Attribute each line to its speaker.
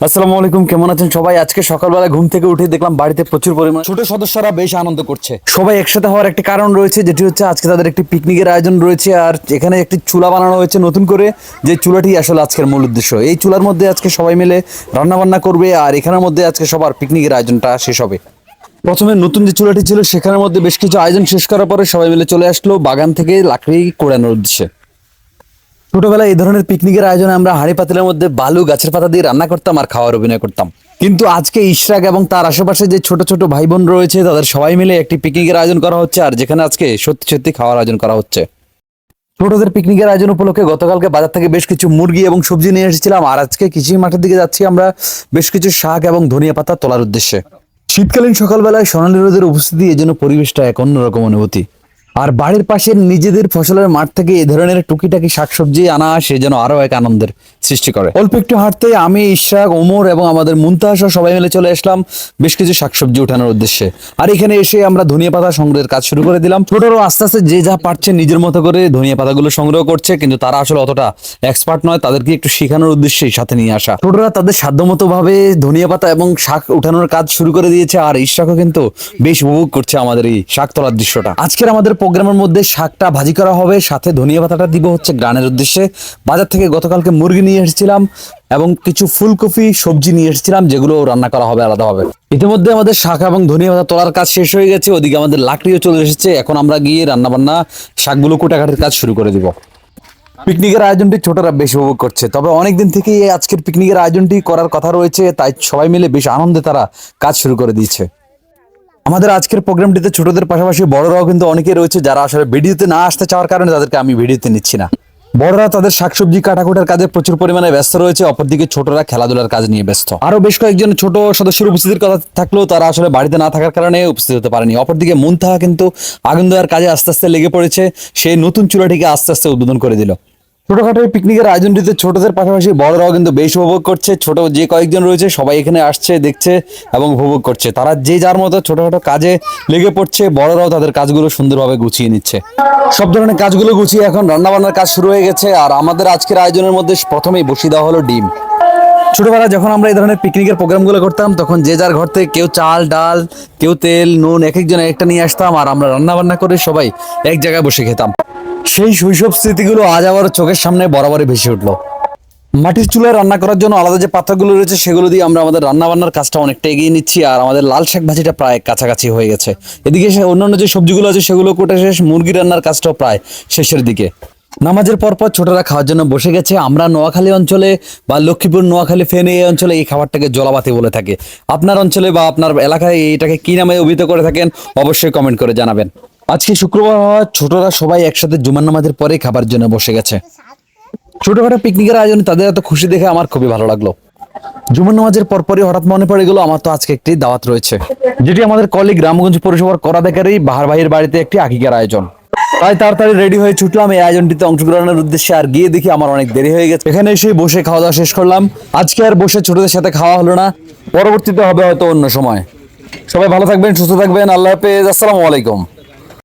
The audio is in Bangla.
Speaker 1: আসসালামু আলাইকুম, কেমন আছেন সবাই? আজকে সকালবেলা ঘুম থেকে উঠে দেখলাম বাড়িতে প্রচুর পরিমাণ ছোট সদস্যরা বেশ আনন্দ করছে। সবাই একসাথে হওয়ার একটা কারণ রয়েছে, যেটি হচ্ছে আজকে তাদের একটি পিকনিকের আয়োজন রয়েছে। আর এখানে একটি চুলা বানানো হয়েছে নতুন করে, যে চুলাটি আসলে আজকের মূল উদ্দেশ্য। এই চুলার মধ্যে আজকে সবাই মিলে রান্না বান্না করবে, আর এখানের মধ্যে আজকে সবার পিকনিকের আয়োজনটা শেষ হবে। প্রথমে নতুন যে চুলাটি ছিল সেখানের মধ্যে বেশ কিছু আয়োজন শেষ করার পরে সবাই মিলে চলে আসলো বাগান থেকে লাকড়ি কোড়ানোর উদ্দেশ্যে। ছোটবেলায় এই ধরনের পিকনিকের আয়োজনে আমরা হাঁড়ি পাতিলের মধ্যে বালু গাছের পাতা দিয়ে রান্না করতাম আর খাওয়ার অভিনয় করতাম। কিন্তু আজকে ইশরাক এবং তার আশেপাশে যে ছোট ছোট ভাই বোন রয়েছে তাদের সবাই মিলে একটি পিকনিকের আয়োজন করা হচ্ছে, আর যেখানে আজকে সত্যি সত্যি খাওয়ার আয়োজন করা হচ্ছে। ছোটদের পিকনিকের আয়োজন উপলক্ষে গতকালকে বাজার থেকে বেশ কিছু মুরগি এবং সবজি নিয়ে এসেছিলাম, আর আজকে কৃষি মাঠের দিকে যাচ্ছি আমরা বেশ কিছু শাক এবং ধনিয়া পাতা তোলার উদ্দেশ্যে। শীতকালীন সকালবেলায় সোনালী রোদের উপস্থিতি, এই জন্য পরিবেশটা এক অন্যরকম অনুভূতি। আর বাড়ির পাশে নিজেদের ফসলের মাঠ থেকে এই ধরনের টুকিটাকি শাকসবজি আনা সে যেন আরো এক আনন্দের সৃষ্টি করে। অল্প একটু হাঁটতে আমি, ইশরাক, ওমর এবং আমাদের মুনতাহা সহ সবাই মিলে চলে আসলাম বেশ কিছু শাকসবজি ওঠানোর উদ্দেশ্যে। আর এখানে এসে আমরা ধনিয়া পাতা সংগ্রহের কাজ শুরু করে দিলাম। ছোটরাও আস্তে আস্তে যে যা পারছে নিজের মতো করে ধনিয়া পাতাগুলো সংগ্রহ করছে, কিন্তু তারা আসলে অতটা এক্সপার্ট নয়, তাদেরকে একটু শেখানোর উদ্দেশ্যেই সাথে নিয়ে আসা। ছোটরা তাদের সাধ্যমতো ভাবে ধনিয়া পাতা এবং শাক উঠানোর কাজ শুরু করে দিয়েছে, আর ইশরাকও কিন্তু বেশ উপভোগ করছে আমাদের এই শাক তোলার দৃশ্যটা। আজকের আমাদের প্রোগ্রামের মধ্যে শাকটা ভাজি করা হবে, সাথে ধনিয়া পাতাটা দিব হচ্ছে গানের উদ্দেশ্যে। বাজার থেকে গতকালকে মুরগি নিয়ে এসেছিলাম এবং কিছু ফুলকপি সবজি নিয়ে এসেছিলাম, যেগুলো রান্না করা হবে আলাদাভাবে। ইতিমধ্যে আমাদের শাক এবং ধনিয়া পাতা তোলার কাজ শেষ হয়ে গেছে, ওদিকে আমাদের লাকড়িও চলে এসেছে। এখন আমরা গিয়ে রান্না বান্না শাকগুলো কুটাকাটির কাজ শুরু করে দিব। পিকনিকের আয়োজনটি ছোটরা বেশ উপভোগ করছে, তবে অনেকদিন থেকেই আজকের পিকনিকের আয়োজনটি করার কথা রয়েছে, তাই সবাই মিলে বেশ আনন্দে তারা কাজ শুরু করে দিয়েছে। আমাদের আজকের প্রোগ্রামটিতে ছোটদের পাশাপাশি বড়রাও কিন্তু অনেকেই রয়েছে, যারা আসলে ভিডিওতে না আসতে চাওয়ার কারণে তাদেরকে আমি ভিডিওতে নিচ্ছি না। বড়রা তাদের শাকসবজি কাটাকুটার কাজে প্রচুর পরিমাণে ব্যস্ত রয়েছে, অপরদিকে ছোটরা খেলাধুলার কাজ নিয়ে ব্যস্ত। আরো বেশ কয়েকজন ছোট সদস্যের উপস্থিতির কথা থাকলেও তারা আসলে বাড়িতে না থাকার কারণে উপস্থিত হতে পারেনি। অপরদিকে মুনতাহা কিন্তু আগুন দেওয়ার কাজে আস্তে আস্তে লেগে পড়েছে, সেই নতুন চুলাটিকে আস্তে আস্তে উদ্বোধন করে দিল। ছোটখাটো এই পিকনিকের আয়োজনটিতে ছোটদের পাশাপাশি বড়রাও কিন্তু বেশ উপভোগ করছে। ছোট যে কয়েকজন রয়েছে সবাই এখানে আসছে, দেখছে এবং উপভোগ করছে। তারা যে যার মতো ছোটখাটো কাজে লেগে পড়ছে, বড়রাও তাদের কাজগুলো সুন্দরভাবে গুছিয়ে নিচ্ছে। সব ধরনের কাজগুলো গুছিয়ে এখন রান্নাবান্নার কাজ শুরু হয়ে গেছে। আর আমাদের আজকের আয়োজনের মধ্যে প্রথমেই বসিয়ে দেওয়া হলো ডিম। ছোটবেলায় যখন আমরা এই ধরনের পিকনিকের প্রোগ্রামগুলো করতাম, তখন যে যার ঘর থেকে কেউ চাল ডাল, কেউ তেল নুন এক একজন একটা নিয়ে আসতাম, আর আমরা রান্না বান্না করে সবাই এক জায়গায় বসে খেতাম। সেই শৈশব স্মৃতিগুলো আজ আবার চোখের সামনে বরাবরই ভেসে উঠলো। মাটির চুলায় রান্না করার জন্য আলাদা যে পাত্রগুলো রয়েছে সেগুলো দিয়ে আমরা আমাদের রান্না বান্নার কাজটা অনেকটা এগিয়ে নিচ্ছি, আর আমাদের লাল শাক ভাজিটা প্রায় কাছাকাছি হয়ে গেছে। এদিকে অন্যান্য যে সবজিগুলো আছে সেগুলো কোটা শেষ, মুরগি রান্নার কাজটাও প্রায় শেষের দিকে। নামাজের পরপর ছোটরা খাওয়ার জন্য বসে গেছে। আমরা নোয়াখালী অঞ্চলে বা লক্ষ্মীপুর, নোয়াখালী, ফেনী এই অঞ্চলে এই খাবারটাকে জলাবাতি বলে থাকে। আপনার অঞ্চলে বা আপনার এলাকায় এটাকে কি নামে অভিহিত করে থাকেন অবশ্যই কমেন্ট করে জানাবেন। আজকে শুক্রবার হওয়া ছোটরা সবাই একসাথে জুমার নামাজের পরে খাবার জন্য বসে গেছে। ছোটখাটো পিকনিকের আয়োজনে তাদের এত খুশি দেখে আমার খুবই ভালো লাগলো। জুমার নামাজের পরপরই হঠাৎ মনে পড়ে গেল আমার তো আজকে একটি দাওয়াত রয়েছে, যেটি আমাদের কলিগ রামগঞ্জ পৌরসভার করাদেকারী বাহার ভাইয়ের বাড়িতে একটি আকিকার আয়োজন। তাই তাড়াতাড়ি রেডি হয়ে ছুটলাম এই আয়োজনটিতে অংশগ্রহণের উদ্দেশ্যে। আর গিয়ে দেখি আমার অনেক দেরি হয়ে গেছে। এখানে এসে বসে খাওয়া দাওয়া শেষ করলাম। আজকে আর বসে ছোটদের সাথে খাওয়া হলো না, পরবর্তীতে হবে হয়তো অন্য সময়। সবাই ভালো থাকবেন, সুস্থ থাকবেন, আল্লাহ হাফেজ, আসসালামু আলাইকুম।